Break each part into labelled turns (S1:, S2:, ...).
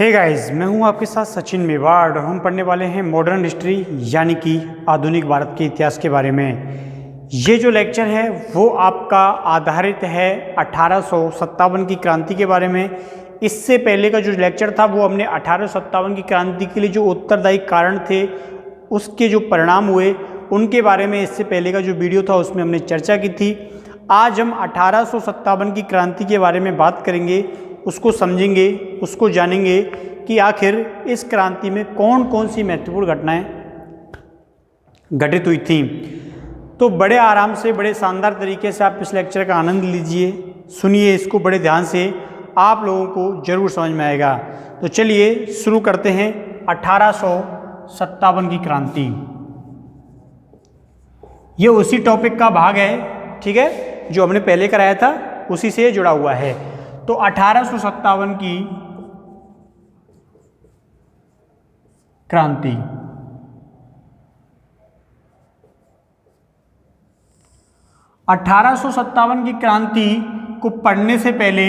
S1: Hey guys, मैं हूं आपके साथ सचिन मेवाड़ और हम पढ़ने वाले हैं मॉडर्न हिस्ट्री यानी कि आधुनिक भारत के इतिहास के बारे में। ये जो लेक्चर है वो आपका आधारित है 1857 की क्रांति के बारे में। इससे पहले का जो लेक्चर था वो हमने 1857 की क्रांति के लिए जो उत्तरदायी कारण थे, उसके जो परिणाम हुए उनके बारे में इससे पहले का जो वीडियो था उसमें हमने चर्चा की थी। आज हम 1857 की क्रांति के बारे में बात करेंगे, उसको समझेंगे, उसको जानेंगे कि आखिर इस क्रांति में कौन कौन सी महत्वपूर्ण घटनाएं घटित हुई थीं। तो बड़े आराम से, बड़े शानदार तरीके से आप इस लेक्चर का आनंद लीजिए, सुनिए इसको बड़े ध्यान से, आप लोगों को जरूर समझ में आएगा। तो चलिए शुरू करते हैं 1857 की क्रांति। ये उसी टॉपिक का भाग है, ठीक है, जो हमने पहले कराया था उसी से जुड़ा हुआ है। तो 1857 की क्रांति। 1857 की क्रांति को पढ़ने से पहले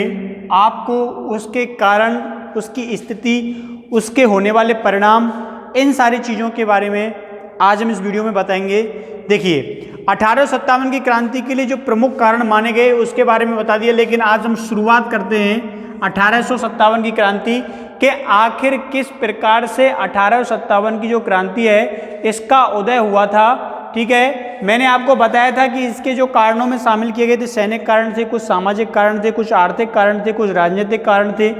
S1: आपको उसके कारण, उसकी स्थिति, उसके होने वाले परिणाम, इन सारी चीज़ों के बारे में आज हम इस वीडियो में बताएंगे। देखिए, 1857 की क्रांति के लिए जो प्रमुख कारण माने गए उसके बारे में बता दिया, लेकिन आज हम शुरुआत करते हैं 1857 की क्रांति के आखिर किस प्रकार से 1857 की जो क्रांति है इसका उदय हुआ था। ठीक है, मैंने आपको बताया था कि इसके जो कारणों में शामिल किए गए थे, सैनिक कारण थे, कुछ सामाजिक कारण थे, कुछ आर्थिक कारण थे, कुछ राजनीतिक कारण थे।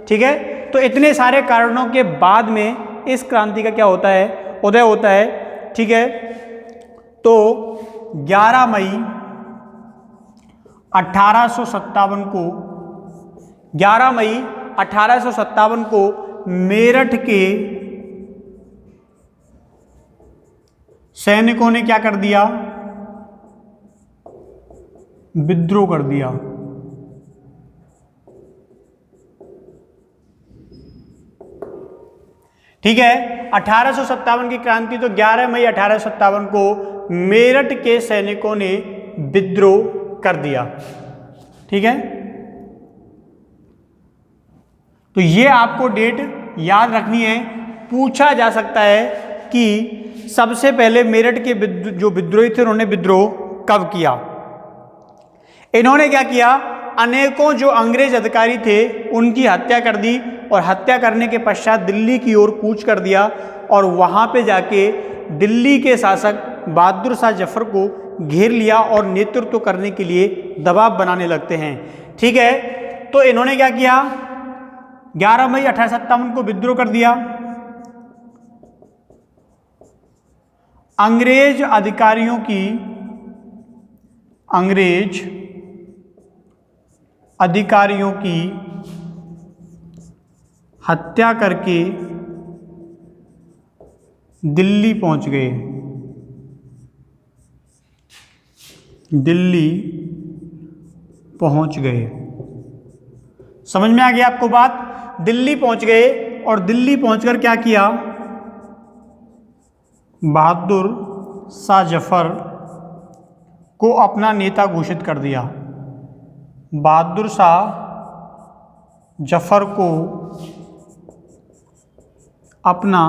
S1: ठीक है, तो इतने सारे कारणों के बाद में इस क्रांति का क्या होता है, उदय होता है। ठीक है, तो 11 मई 1857 को 11 मई 1857 को मेरठ के सैनिकों ने क्या कर दिया, विद्रोह कर दिया। ठीक है, 1857 की क्रांति, तो 11 मई 1857 को मेरठ के सैनिकों ने विद्रोह कर दिया। ठीक है, तो ये आपको डेट याद रखनी है। पूछा जा सकता है कि सबसे पहले मेरठ के जो विद्रोही थे उन्होंने विद्रोह कब किया। इन्होंने क्या किया, अनेकों जो अंग्रेज अधिकारी थे उनकी हत्या कर दी और हत्या करने के पश्चात दिल्ली की ओर कूच कर दिया और वहां पे जाके दिल्ली के शासक बहादुर शाह जफर को घेर लिया और नेतृत्व करने के लिए दबाव बनाने लगते हैं। ठीक है, तो इन्होंने क्या किया, 11 मई 1857 को विद्रोह कर दिया। अंग्रेज अधिकारियों की हत्या करके दिल्ली पहुंच गए। समझ में आ गया आपको बात? दिल्ली पहुंच गए और दिल्ली पहुंचकर क्या किया, बहादुर शाह जफर को अपना नेता घोषित कर दिया। बहादुर शाह जफर को अपना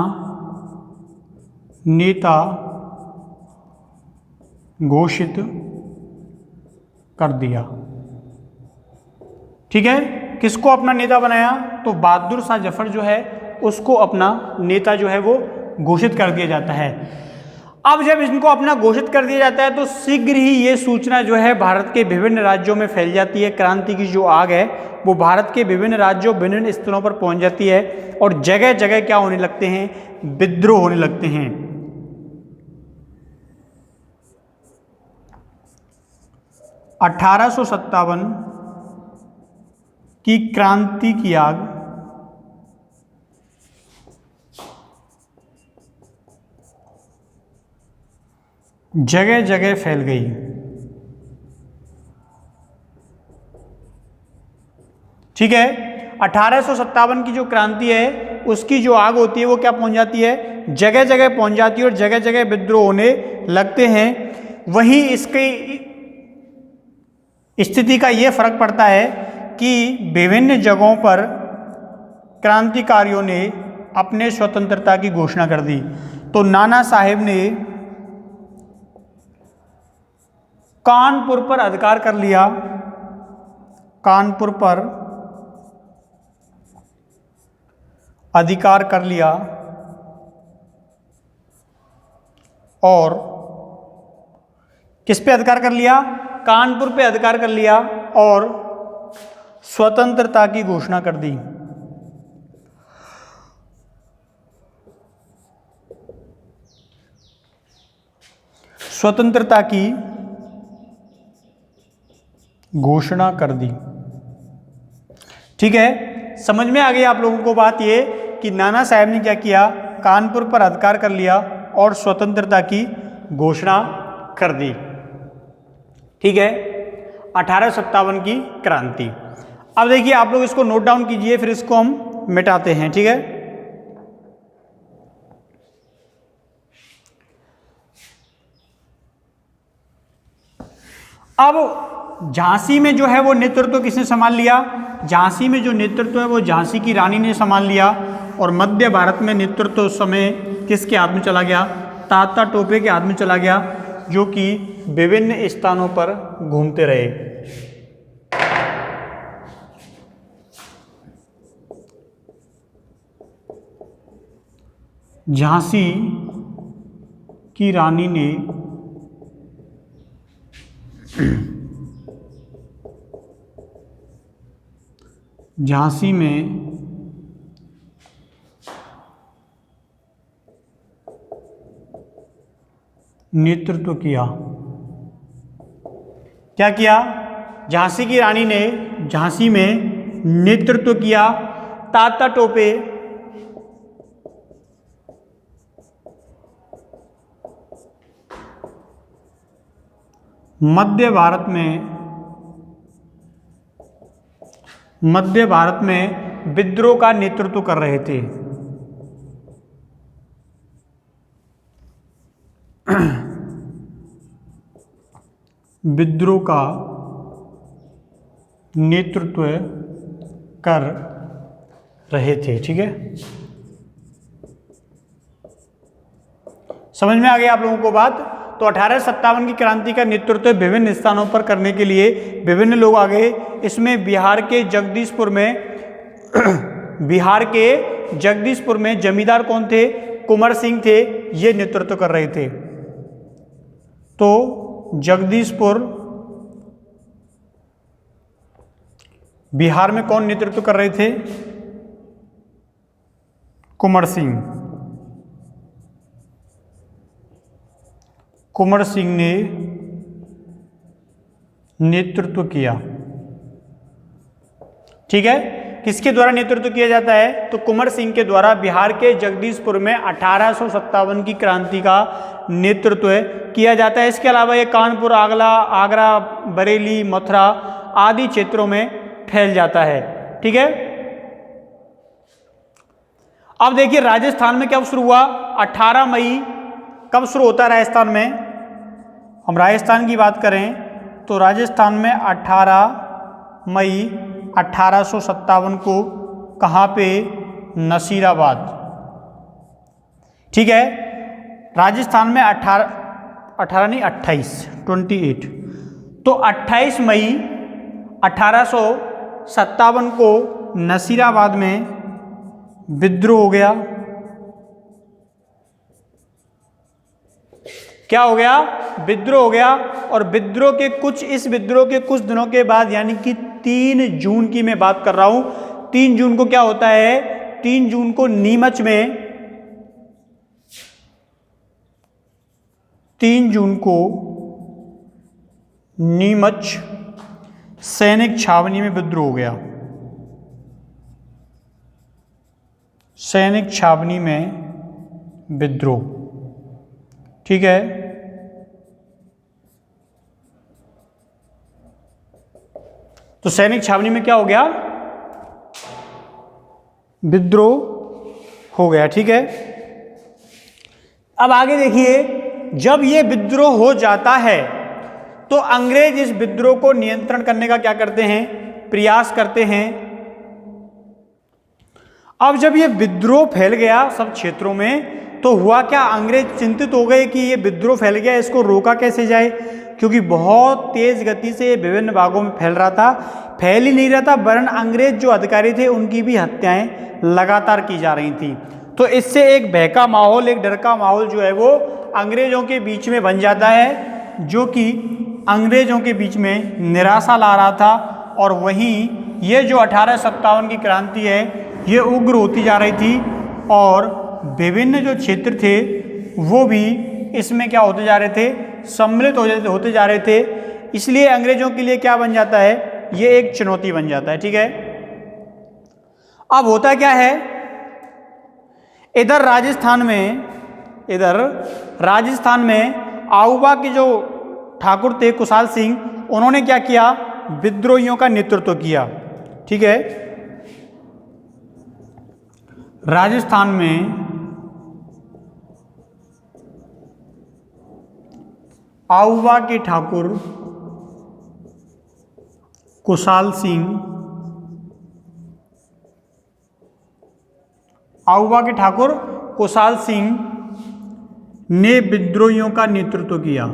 S1: नेता घोषित कर दिया। ठीक है, किसको अपना नेता बनाया, तो बहादुर शाह जफर जो है उसको अपना नेता जो है वो घोषित कर दिया जाता है। अब जब इनको अपना घोषित कर दिया जाता है तो शीघ्र ही ये सूचना जो है भारत के विभिन्न राज्यों में फैल जाती है। क्रांति की जो आग है वो भारत के विभिन्न राज्यों, विभिन्न स्तरों पर पहुंच जाती है और जगह जगह क्या होने लगते हैं, विद्रोह होने लगते हैं। 1857 की क्रांति की आग जगह जगह फैल गई। ठीक है, 1857 की जो क्रांति है उसकी जो आग होती है वो क्या पहुंच जाती है, जगह जगह पहुंच जाती है और जगह जगह विद्रोह होने लगते हैं। वहीं इसकी स्थिति का ये फर्क पड़ता है कि विभिन्न जगहों पर क्रांतिकारियों ने अपने स्वतंत्रता की घोषणा कर दी। तो नाना साहेब ने कानपुर पर अधिकार कर लिया, कानपुर पर अधिकार कर लिया और किस पे अधिकार कर लिया? कानपुर पे अधिकार कर लिया और स्वतंत्रता की घोषणा कर दी। स्वतंत्रता की घोषणा कर दी। ठीक है, समझ में आ गई आप लोगों को बात ये कि नाना साहब ने क्या किया? कानपुर पर अधिकार कर लिया और स्वतंत्रता की घोषणा कर दी। ठीक है, 1857 की क्रांति। अब देखिए आप लोग इसको नोट डाउन कीजिए, फिर इसको हम मिटाते हैं। ठीक है, अब झांसी में जो है वो नेतृत्व किसने संभाल लिया? झांसी में जो नेतृत्व है वो झांसी की रानी ने संभाल लिया। और मध्य भारत में नेतृत्व उस समय किसके हाथ में चला गया? तात्या टोपे के हाथ में चला गया, जो कि विभिन्न स्थानों पर घूमते रहे। झांसी की रानी ने झांसी में नेतृत्व किया। क्या किया? झांसी की रानी ने झांसी में नेतृत्व किया। तात्या टोपे मध्य भारत में विद्रोह का नेतृत्व कर रहे थे। विद्रोह का नेतृत्व कर रहे थे। ठीक है, समझ में आ गया आप लोगों को बात? तो 1857 की क्रांति का नेतृत्व विभिन्न स्थानों पर करने के लिए विभिन्न लोग आ गए। इसमें बिहार के जगदीशपुर में जमींदार कौन थे? कुंवर सिंह थे, ये नेतृत्व कर रहे थे। तो जगदीशपुर बिहार में कौन नेतृत्व कर रहे थे? कुंवर सिंह। कुंवर सिंह ने नेतृत्व किया। ठीक है, किसके द्वारा नेतृत्व किया जाता है? तो कुंवर सिंह के द्वारा बिहार के जगदीशपुर में 1857 की क्रांति का नेतृत्व किया जाता है। इसके अलावा ये कानपुर, आगरा, बरेली, मथुरा आदि क्षेत्रों में फैल जाता है। ठीक है, अब देखिए राजस्थान में कब शुरू हुआ? 18 मई। कब शुरू होता है राजस्थान में? हम राजस्थान की बात करें तो राजस्थान में 18 मई 1857 को कहाँ पे? नसीराबाद। ठीक है, राजस्थान में 28। तो 28 मई 1857 को नसीराबाद में विद्रोह हो गया। क्या हो गया? विद्रोह हो गया। और इस विद्रोह के कुछ दिनों के बाद, यानी कि 3 जून की मैं बात कर रहा हूं। 3 जून को क्या होता है? 3 जून को नीमच में 3 जून को नीमच सैनिक छावनी में विद्रोह हो गया। सैनिक छावनी में विद्रोह। ठीक है, तो सैनिक छावनी में क्या हो गया? विद्रोह हो गया। ठीक है, अब आगे देखिए, जब ये विद्रोह हो जाता है तो अंग्रेज इस विद्रोह को नियंत्रण करने का क्या करते हैं? प्रयास करते हैं। अब जब ये विद्रोह फैल गया सब क्षेत्रों में, तो हुआ क्या, अंग्रेज चिंतित हो गए कि ये विद्रोह फैल गया, इसको रोका कैसे जाए, क्योंकि बहुत तेज गति से विभिन्न भागों में फैल रहा था। फैल ही नहीं रहा था, वरन अंग्रेज जो अधिकारी थे उनकी भी हत्याएं लगातार की जा रही थी। तो इससे एक भय का माहौल, एक डर का माहौल जो है वो अंग्रेजों के बीच में बन जाता है, जो कि अंग्रेजों के बीच में निराशा ला रहा था। और वहीं ये जो 1857 की क्रांति है ये उग्र होती जा रही थी, और विभिन्न जो क्षेत्र थे वो भी इसमें क्या होते जा रहे थे, सम्मिलित होते जा रहे थे। इसलिए अंग्रेजों के लिए क्या बन जाता है, ये एक चुनौती बन जाता है। ठीक है, अब होता क्या है, इधर राजस्थान में आउबा के जो ठाकुर थे कुशाल सिंह, उन्होंने क्या किया, विद्रोहियों का नेतृत्व किया। ठीक है, राजस्थान में आउबा के ठाकुर कुशाल सिंह, आउबा के ठाकुर कुशाल सिंह ने विद्रोहियों का नेतृत्व किया,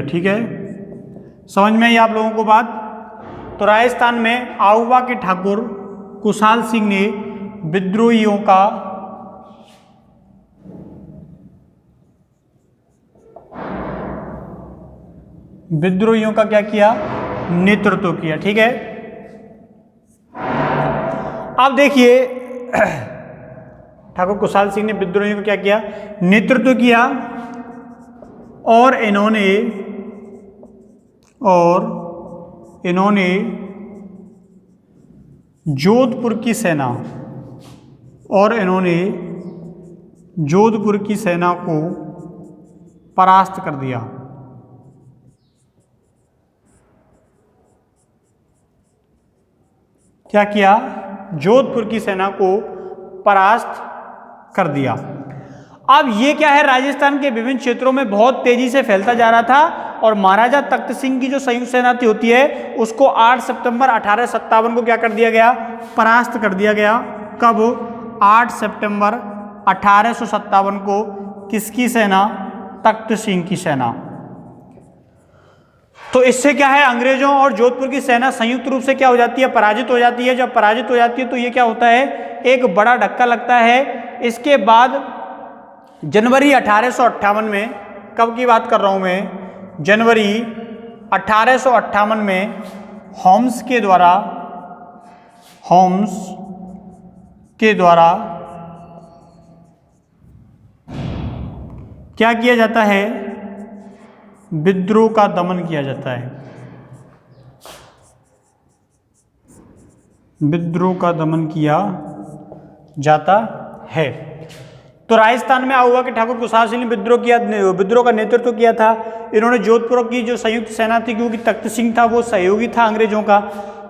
S1: ठीक है, समझ में आई आप लोगों को बात। तो राजस्थान में आउबा के ठाकुर कुशाल सिंह ने विद्रोहियों का क्या किया, नेतृत्व किया। ठीक है, अब देखिए ठाकुर कुशाल सिंह ने विद्रोहियों को क्या किया, नेतृत्व किया, और इन्होंने जोधपुर की सेना को परास्त कर दिया। क्या किया, जोधपुर की सेना को परास्त कर दिया। अब ये क्या है, राजस्थान के विभिन्न क्षेत्रों में बहुत तेजी से फैलता जा रहा था, और महाराजा तख्त सिंह की जो संयुक्त सेना होती है उसको 8 सितंबर 1857 को क्या कर दिया गया, परास्त कर दिया गया। कब, 8 सितंबर 1857 को किसकी सेना, तख्त सिंह की सेना। तो इससे क्या है, अंग्रेजों और जोधपुर की सेना संयुक्त रूप से क्या हो जाती है, पराजित हो जाती है। जब पराजित हो जाती है तो ये क्या होता है, एक बड़ा धक्का लगता है। इसके बाद जनवरी 1858 में, कब की बात कर रहा हूं मैं, जनवरी 1858 में होम्स के द्वारा क्या किया जाता है, विद्रोह का दमन किया जाता है। विद्रोह का दमन किया जाता है। तो राजस्थान में आउबा के ठाकुर कुशाल सिंह ने विद्रोह का नेतृत्व किया था। इन्होंने जोधपुर की जो संयुक्त सेना थी, क्योंकि तख्त सिंह था वो सहयोगी था अंग्रेजों का,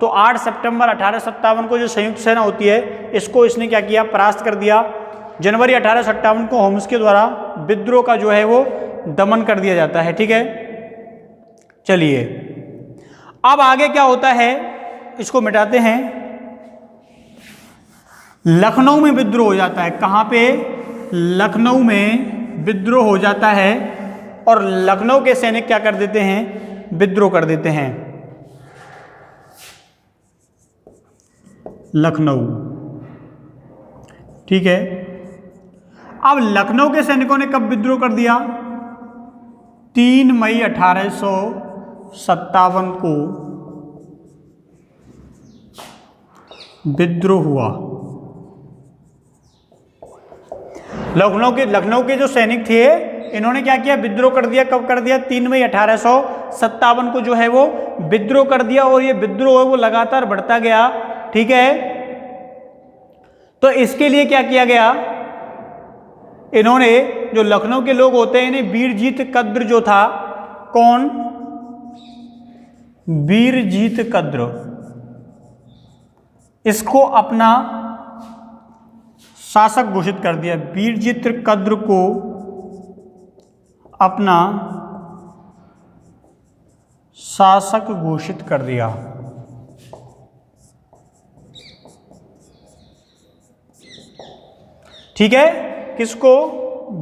S1: तो 8 सितंबर 1857 को जो संयुक्त सेना होती है इसको इसने क्या किया, परास्त कर दिया। जनवरी 1857 को होम्स के द्वारा विद्रोह का जो है वो दमन कर दिया जाता है। ठीक है, चलिए अब आगे क्या होता है, इसको मिटाते हैं। लखनऊ में विद्रोह हो जाता है। कहां पे, लखनऊ में विद्रोह हो जाता है, और लखनऊ के सैनिक क्या कर देते हैं, विद्रोह कर देते हैं। लखनऊ, ठीक है। अब लखनऊ के सैनिकों ने कब विद्रोह कर दिया, 3 मई 1857 को विद्रोह हुआ। लखनऊ के जो सैनिक थे इन्होंने क्या किया, विद्रोह कर दिया। कब कर दिया, 3 मई 1857 को जो है वो विद्रोह कर दिया, और ये विद्रोह है वो लगातार बढ़ता गया। ठीक है, तो इसके लिए क्या किया गया, इन्होंने, जो लखनऊ के लोग होते हैं, इन्हें बीरजीत कद्र जो था, कौन, बीरजीत कद्र, इसको अपना शासक घोषित कर दिया। बीरजीत कद्र को अपना शासक घोषित कर दिया। ठीक है, किसको?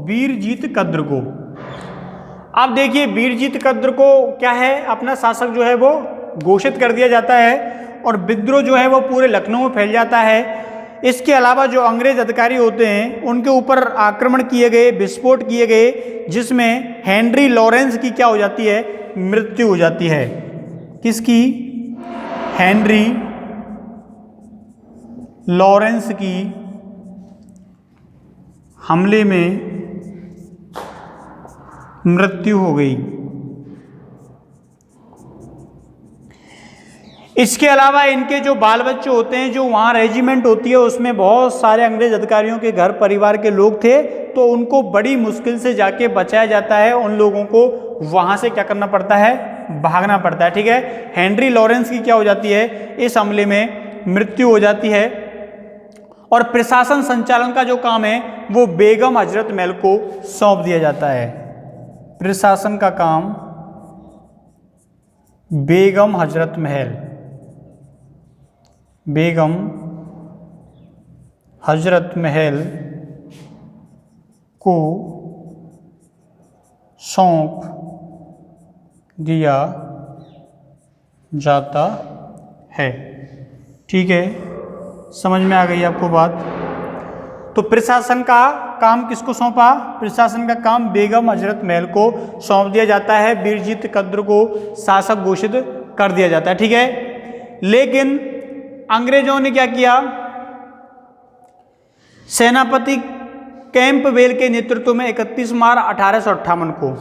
S1: बीरजीत कद्र को। अब देखिए बीरजीत कद्र को क्या है, अपना शासक जो है वो घोषित कर दिया जाता है और विद्रोह जो है वो पूरे लखनऊ में फैल जाता है। इसके अलावा जो अंग्रेज अधिकारी होते हैं उनके ऊपर आक्रमण किए गए, विस्फोट किए गए, जिसमें हेनरी लॉरेंस की क्या हो जाती है? मृत्यु हो जाती है। किसकी? हेनरी लॉरेंस की हमले में मृत्यु हो गई। इसके अलावा इनके जो बाल बच्चे होते हैं, जो वहाँ रेजिमेंट होती है उसमें बहुत सारे अंग्रेज अधिकारियों के घर परिवार के लोग थे, तो उनको बड़ी मुश्किल से जाके बचाया जाता है। उन लोगों को वहाँ से क्या करना पड़ता है? भागना पड़ता है। ठीक है, हेनरी लॉरेंस की क्या हो जाती है? इस हमले में मृत्यु हो जाती है। और प्रशासन संचालन का जो काम है वो बेगम हजरत महल को सौंप दिया जाता है। प्रशासन का काम बेगम हजरत महल, बेगम हजरत महल को सौंप दिया जाता है। ठीक है, समझ में आ गई आपको बात? तो प्रशासन का काम किसको सौंपा? प्रशासन का काम बेगम हजरत महल को सौंप दिया जाता है। बीरजीत कद्र को शासक घोषित कर दिया जाता है। ठीक है, लेकिन अंग्रेजों ने क्या किया? सेनापति कैंपबेल के नेतृत्व में 31 मार्च 1858 को,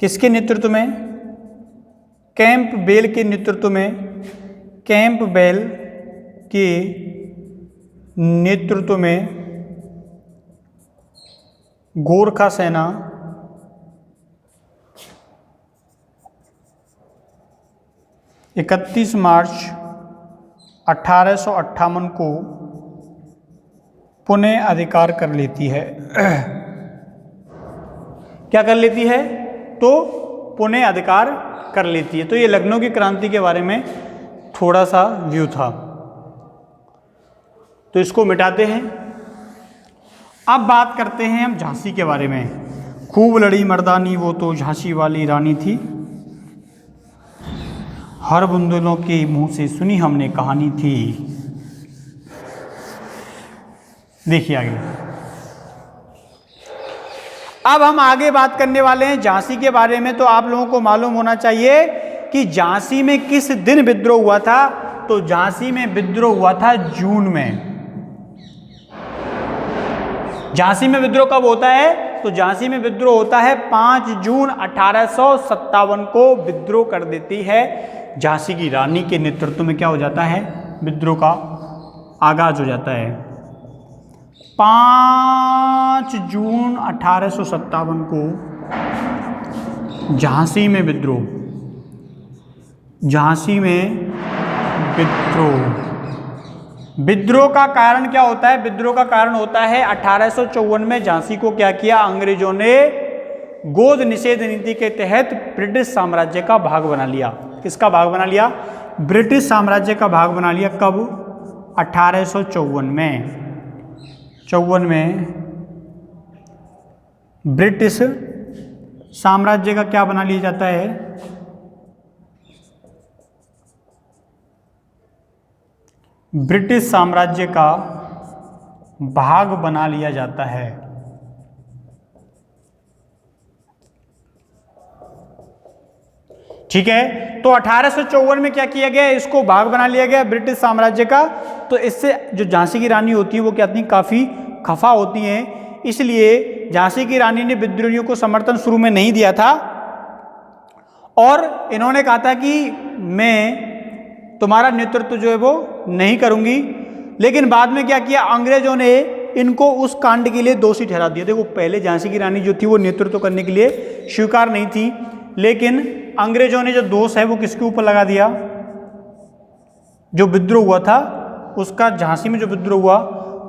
S1: किसके नेतृत्व में? कैंपबेल के नेतृत्व में, कैंपबेल के नेतृत्व में गोरखा सेना इकतीस मार्च 1858 को पुनः अधिकार कर लेती है। क्या कर लेती है? तो पुनः अधिकार कर लेती है। तो ये लखनऊ की क्रांति के बारे में थोड़ा सा व्यू था, तो इसको मिटाते हैं। अब बात करते हैं हम झांसी के बारे में। खूब लड़ी मर्दानी वो तो झांसी वाली रानी थी, हर बुंदेलों के मुंह से सुनी हमने कहानी थी। देखिए आगे। अब हम आगे बात करने वाले हैं झांसी के बारे में। तो आप लोगों को मालूम होना चाहिए कि झांसी में किस दिन विद्रोह हुआ था। तो झांसी में विद्रोह हुआ था जून में। झांसी में विद्रोह कब होता है? तो झांसी में विद्रोह होता है 5 जून 1857 को विद्रोह कर देती है झांसी की रानी के नेतृत्व में। क्या हो जाता है? विद्रोह का आगाज हो जाता है। 5 जून 1857 को झांसी में विद्रोह, झांसी में विद्रोह। विद्रोह का कारण क्या होता है? विद्रोह का कारण होता है 1854 में झांसी को क्या किया? अंग्रेजों ने गोद निषेध नीति के तहत ब्रिटिश साम्राज्य का भाग बना लिया। किसका भाग बना लिया? ब्रिटिश साम्राज्य का भाग बना लिया। कब? 1854 में। 54 में ब्रिटिश साम्राज्य का क्या बना लिया जाता है? ब्रिटिश साम्राज्य का भाग बना लिया जाता है। ठीक है, तो 1854 में क्या किया गया? इसको भाग बना लिया गया ब्रिटिश साम्राज्य का। तो इससे जो झांसी की रानी होती है वो क्या थी? काफी खफा होती हैं। इसलिए झांसी की रानी ने विद्रोहियों को समर्थन शुरू में नहीं दिया था और इन्होंने कहा था कि मैं तुम्हारा नेतृत्व जो है वो नहीं करूंगी। लेकिन बाद में क्या किया? अंग्रेजों ने इनको उस कांड के लिए दोषी ठहरा दिया। देखो पहले झांसी की रानी जो थी वो नेतृत्व करने के लिए स्वीकार नहीं थी, लेकिन अंग्रेजों ने जो दोष है वो किसके ऊपर लगा दिया? जो विद्रोह हुआ था उसका, झांसी में जो विद्रोह हुआ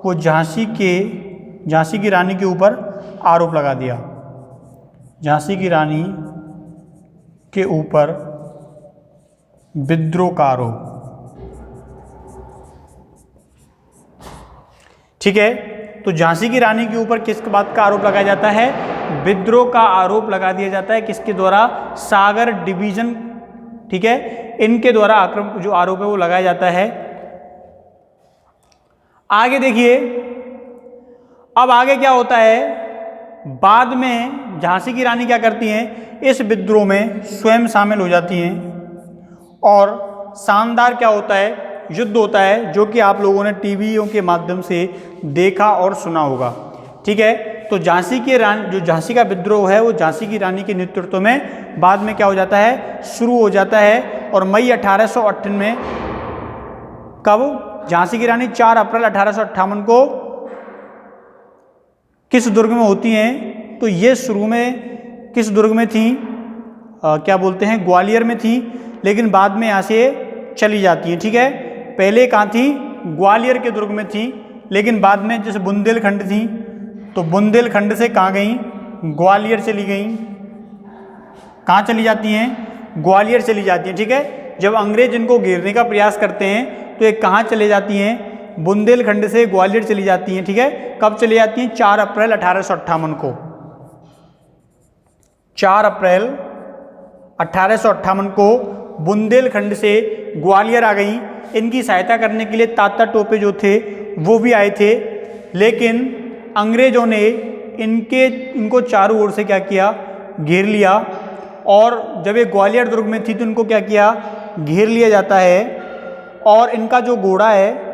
S1: वो झांसी की रानी के ऊपर आरोप लगा दिया। झांसी की रानी के ऊपर विद्रोह का आरोप। ठीक है, तो झांसी की रानी के ऊपर किस बात का आरोप लगाया जाता है? विद्रोह का आरोप लगा दिया जाता है। किसके द्वारा? सागर डिवीजन, ठीक है, इनके द्वारा आक्रमण जो आरोप है वो लगाया जाता है। आगे देखिए, अब आगे क्या होता है, बाद में झांसी की रानी क्या करती हैं, इस विद्रोह में स्वयं शामिल हो जाती हैं और शानदार क्या होता है, युद्ध होता है, जो कि आप लोगों ने टीवीओं के माध्यम से देखा और सुना होगा। ठीक है, तो झांसी की रानी, जो झांसी का विद्रोह है वो झांसी की रानी के नेतृत्व में बाद में क्या हो जाता है, शुरू हो जाता है। और मई 1858 में, कब? झांसी की रानी 4 अप्रैल 1858 को किस दुर्ग में होती हैं? तो ये शुरू में किस दुर्ग में थी? क्या बोलते हैं, ग्वालियर में थी, लेकिन बाद में यहाँ से चली जाती हैं। ठीक है, पहले कहाँ थी? ग्वालियर के दुर्ग में थी, लेकिन बाद में जैसे बुंदेलखंड थी, तो बुंदेलखंड से कहाँ गई? ग्वालियर चली गई। कहाँ चली जाती हैं? ग्वालियर चली जाती हैं। ठीक है, जब अंग्रेज इनको घेरने का प्रयास करते हैं तो ये कहाँ चले जाती हैं? बुंदेलखंड से ग्वालियर चली जाती हैं। ठीक है, कब चली जाती हैं? 4 अप्रैल 1858 को। 4 अप्रैल 1858 को बुंदेलखंड से ग्वालियर आ गई। इनकी सहायता करने के लिए तात्या टोपे जो थे वो भी आए थे, लेकिन अंग्रेजों ने इनको चारों ओर से क्या किया? घेर लिया। और जब ये ग्वालियर दुर्ग में थी तो इनको क्या किया? घेर लिया जाता है। और इनका जो घोड़ा है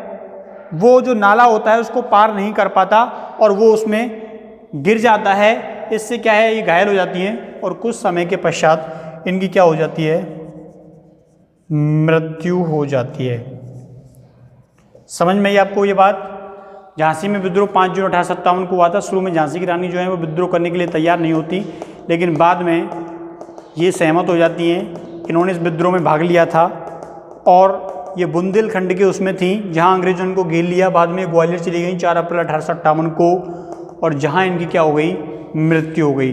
S1: वो जो नाला होता है उसको पार नहीं कर पाता और वो उसमें गिर जाता है। इससे क्या है, ये घायल हो जाती हैं और कुछ समय के पश्चात इनकी क्या हो जाती है? मृत्यु हो जाती है। समझ में आई आपको ये बात? झांसी में विद्रोह 5 जून 1857 को हुआ था। शुरू में झांसी की रानी जो है वो विद्रोह करने के लिए तैयार नहीं होती, लेकिन बाद में ये सहमत हो जाती हैं। इन्होंने इस विद्रोह में भाग लिया था और ये बुंदेलखंड के उसमें थी जहां अंग्रेजों ने इनको घेर लिया। बाद में ग्वालियर चली गई 4 अप्रैल 1858 को, और जहां इनकी क्या हो गई? मृत्यु हो गई।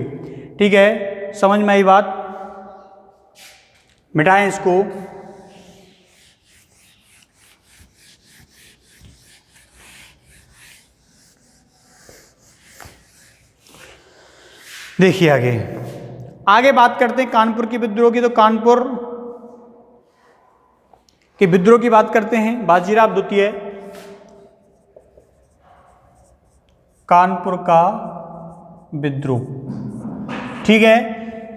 S1: ठीक है, समझ में आई बात? मिटाएं इसको। देखिए आगे बात करते हैं कानपुर के विद्रोह की। तो कानपुर के विद्रोह की बात करते हैं। बाजीराव द्वितीय, कानपुर का विद्रोह। ठीक है,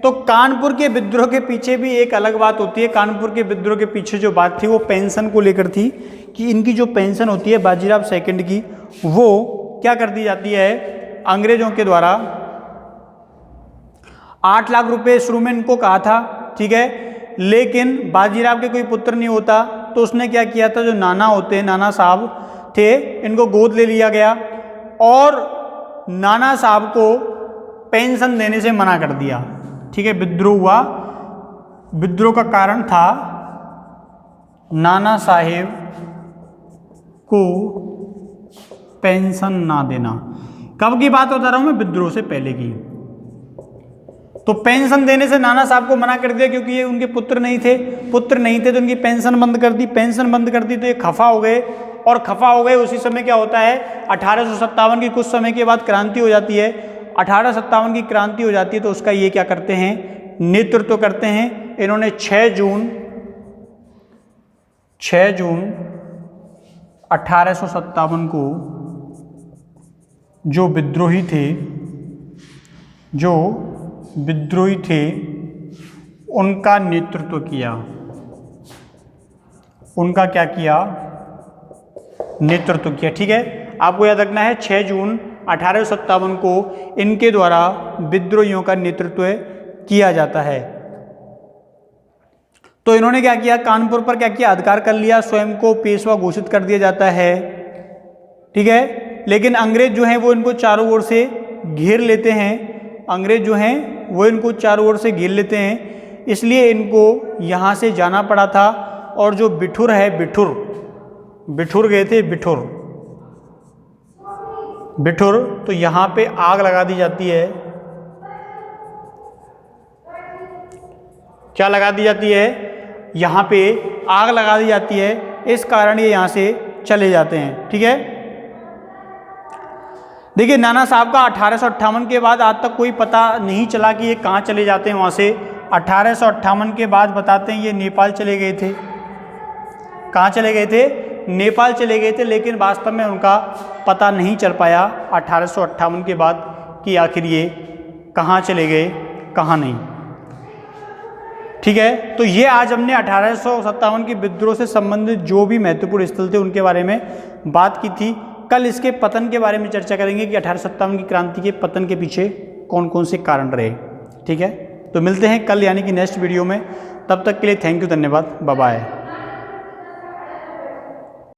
S1: तो कानपुर के विद्रोह के पीछे भी एक अलग बात होती है। कानपुर के विद्रोह के पीछे जो बात थी वो पेंशन को लेकर थी, कि इनकी जो पेंशन होती है बाजीराव सेकंड की, वो क्या कर दी जाती है अंग्रेजों के द्वारा। 8 लाख रुपए शुरू में इनको कहा था। ठीक है, लेकिन बाजीराव के कोई पुत्र नहीं होता, तो उसने क्या किया था, जो नाना होते हैं, नाना साहब थे, इनको गोद ले लिया गया और नाना साहब को पेंशन देने से मना कर दिया। ठीक है, विद्रोह हुआ। विद्रोह का कारण था नाना साहेब को पेंशन ना देना। कब की बात बता रहा हूं मैं? विद्रोह से पहले की। तो पेंशन देने से नाना साहब को मना कर दिया, क्योंकि ये उनके पुत्र नहीं थे। पुत्र नहीं थे तो उनकी पेंशन बंद कर दी। पेंशन बंद कर दी तो ये खफा हो गए, और खफा हो गए उसी समय क्या होता है, 1857 की कुछ समय के बाद क्रांति हो जाती है। 1857 की क्रांति हो जाती है तो उसका ये क्या करते हैं, नेतृत्व करते हैं। इन्होंने 6 जून 1857 को जो विद्रोही थे उनका नेतृत्व किया। उनका क्या किया? नेतृत्व किया। ठीक है, आपको याद रखना है 6 जून 1857 को इनके द्वारा विद्रोहियों का नेतृत्व किया जाता है। तो इन्होंने क्या किया, कानपुर पर क्या किया, अधिकार कर लिया, स्वयं को पेशवा घोषित कर दिया जाता है। ठीक है, लेकिन अंग्रेज जो हैं वो इनको चारों ओर से घेर लेते हैं। अंग्रेज जो हैं वो इनको चारों ओर से घेर लेते हैं, इसलिए इनको यहाँ से जाना पड़ा था। और जो बिठुर है, बिठुर गए थे, बिठुर, तो यहाँ पे आग लगा दी जाती है। क्या लगा दी जाती है, यहाँ पे आग लगा दी जाती है, इस कारण ये यहाँ से चले जाते हैं। ठीक है, देखिए नाना साहब का 1858 के बाद आज तक कोई पता नहीं चला कि ये कहाँ चले जाते हैं। वहाँ से 1858 के बाद बताते हैं ये नेपाल चले गए थे। कहाँ चले गए थे? नेपाल चले गए थे, लेकिन वास्तव में उनका पता नहीं चल पाया 1858 के बाद कि आखिर ये कहाँ चले गए, कहाँ नहीं। ठीक है, तो ये आज हमने 1857 के विद्रोह से संबंधित जो भी महत्वपूर्ण स्थल थे उनके बारे में बात की थी। कल इसके पतन के बारे में चर्चा करेंगे कि 1857 की क्रांति के पतन के पीछे कौन कौन से कारण रहे। ठीक है, तो मिलते हैं कल यानी कि नेक्स्ट वीडियो में। तब तक के लिए थैंक यू, धन्यवाद, बाय बाय।